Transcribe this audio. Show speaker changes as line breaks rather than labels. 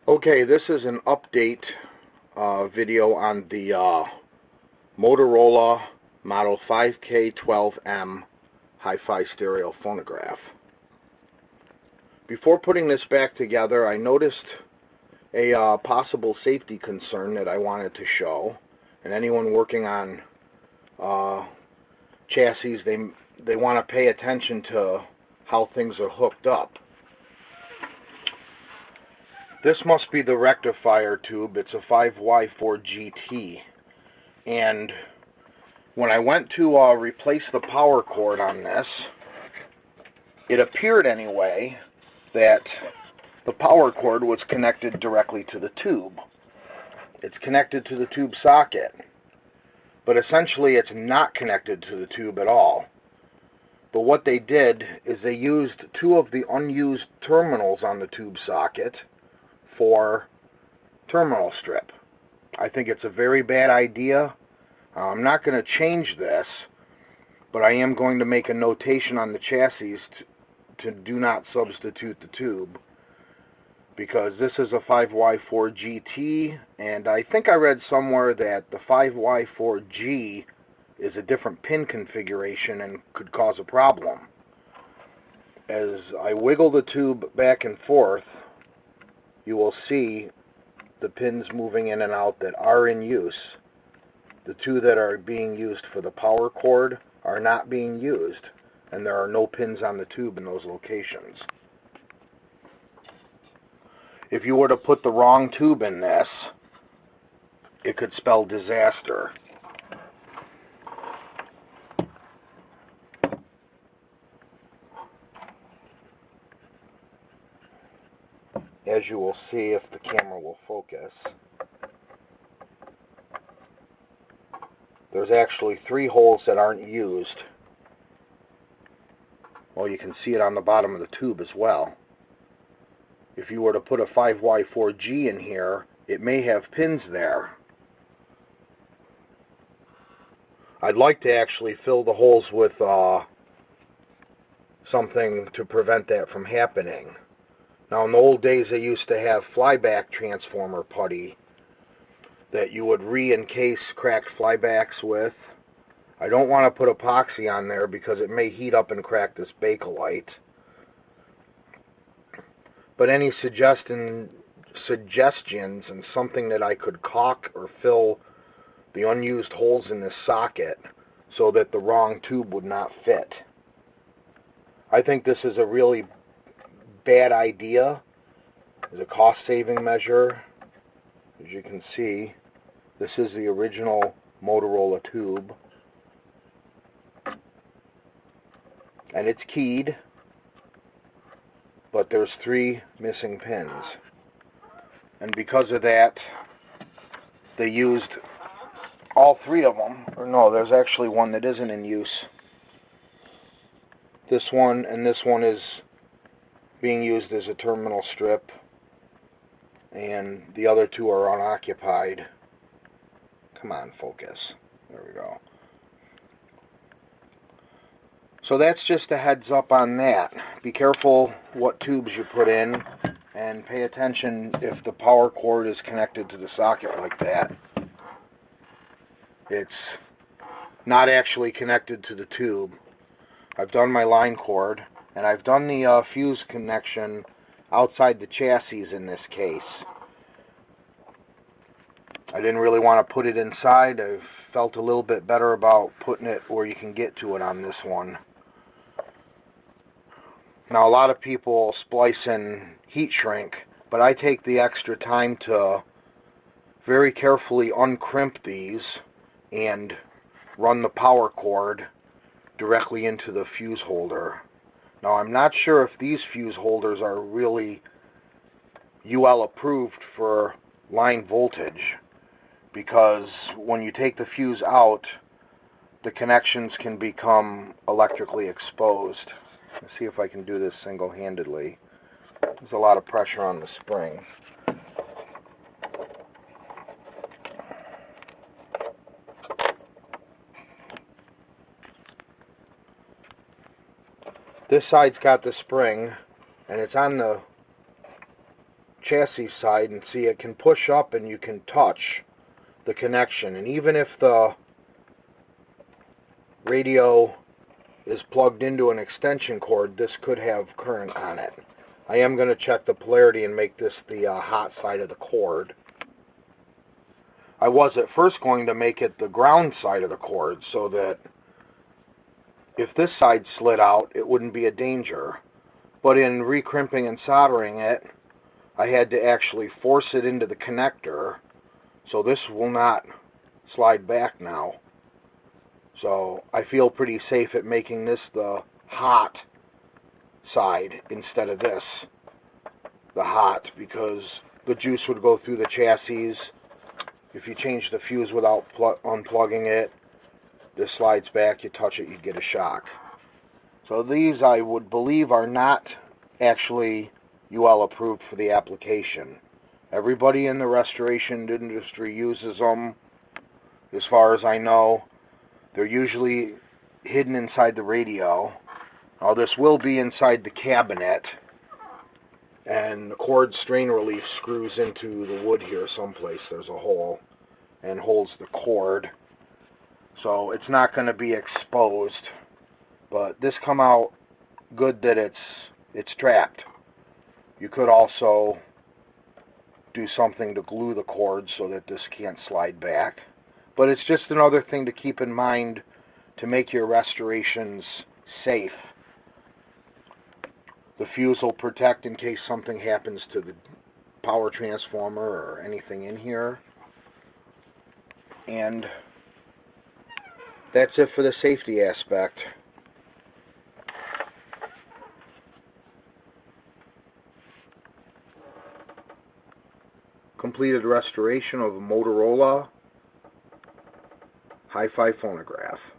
Okay, this is an update video on the Motorola Model 5K12M Hi-Fi stereo phonograph. Before putting this back together, I noticed a possible safety concern that I wanted to show. And anyone working on chassis, they want to pay attention to how things are hooked up. This must be the rectifier tube. It's a 5Y4GT. And when I went to replace the power cord on this, it appeared anyway that the power cord was connected directly to the tube. It's connected to the tube socket, but essentially it's not connected to the tube at all. But what they did is they used two of the unused terminals on the tube socket for terminal strip. I think it's a very bad idea. I'm not going to change this, but I am going to make a notation on the chassis to do not substitute the tube, because this is a 5Y4GT, and I think I read somewhere that the 5Y4G is a different pin configuration and could cause a problem. As I wiggle the tube back and forth, you will see the pins moving in and out that are in use. The two that are being used for the power cord are not being used, and there are no pins on the tube in those locations. If you were to put the wrong tube in this, it could spell disaster. As you will see if the camera will focus, there's actually 3 holes that aren't used. Well, you can see it on the bottom of the tube as well. If you were to put a 5Y4G in here, it may have pins there. I'd like to actually fill the holes with something to prevent that from happening. Now, in the old days, they used to have flyback transformer putty that you would re-encase cracked flybacks with. I don't want to put epoxy on there because it may heat up and crack this Bakelite. But any suggestions and something that I could caulk or fill the unused holes in this socket so that the wrong tube would not fit. I think this is a really bad idea. It's a cost-saving measure. As you can see, this is the original Motorola tube, and it's keyed, but there's 3 missing pins. And because of that, they used all 3 of them. Or no, there's actually one that isn't in use. This one and this one is being used as a terminal strip, and the other 2 are unoccupied. Come on, focus. There we go. So that's just a heads up on that. Be careful what tubes you put in, and pay attention if the power cord is connected to the socket like that. It's not actually connected to the tube. I've done my line cord, and I've done the fuse connection outside the chassis in this case. I didn't really want to put it inside. I felt a little bit better about putting it where you can get to it on this one. Now, a lot of people splice in heat shrink, but I take the extra time to very carefully uncrimp these and run the power cord directly into the fuse holder. Now, I'm not sure if these fuse holders are really UL approved for line voltage, because when you take the fuse out, the connections can become electrically exposed. Let's see if I can do this single-handedly. There's a lot of pressure on the spring. This side's got the spring, and it's on the chassis side, and see it can push up and you can touch the connection. And even if the radio is plugged into an extension cord, this could have current on it. I am going to check the polarity and make this the hot side of the cord. I was at first going to make it the ground side of the cord so that if this side slid out, it wouldn't be a danger. But in recrimping and soldering it, I had to actually force it into the connector, so this will not slide back now. So I feel pretty safe at making this the hot side instead of this the hot, because the juice would go through the chassis. If you change the fuse without unplugging it, this slides back, you touch it, you get a shock. So these, I would believe, are not actually UL approved for the application. Everybody in the restoration industry uses them, as far as I know. They're usually hidden inside the radio. Now this will be inside the cabinet, and the cord strain relief screws into the wood here someplace. There's a hole and holds the cord, so it's not going to be exposed. But this come out good that it's trapped. You could also do something to glue the cord so that this can't slide back. But it's just another thing to keep in mind to make your restorations safe. The fuse will protect in case something happens to the power transformer or anything in here. And that's it for the safety aspect. Completed restoration of a Motorola hi-fi phonograph.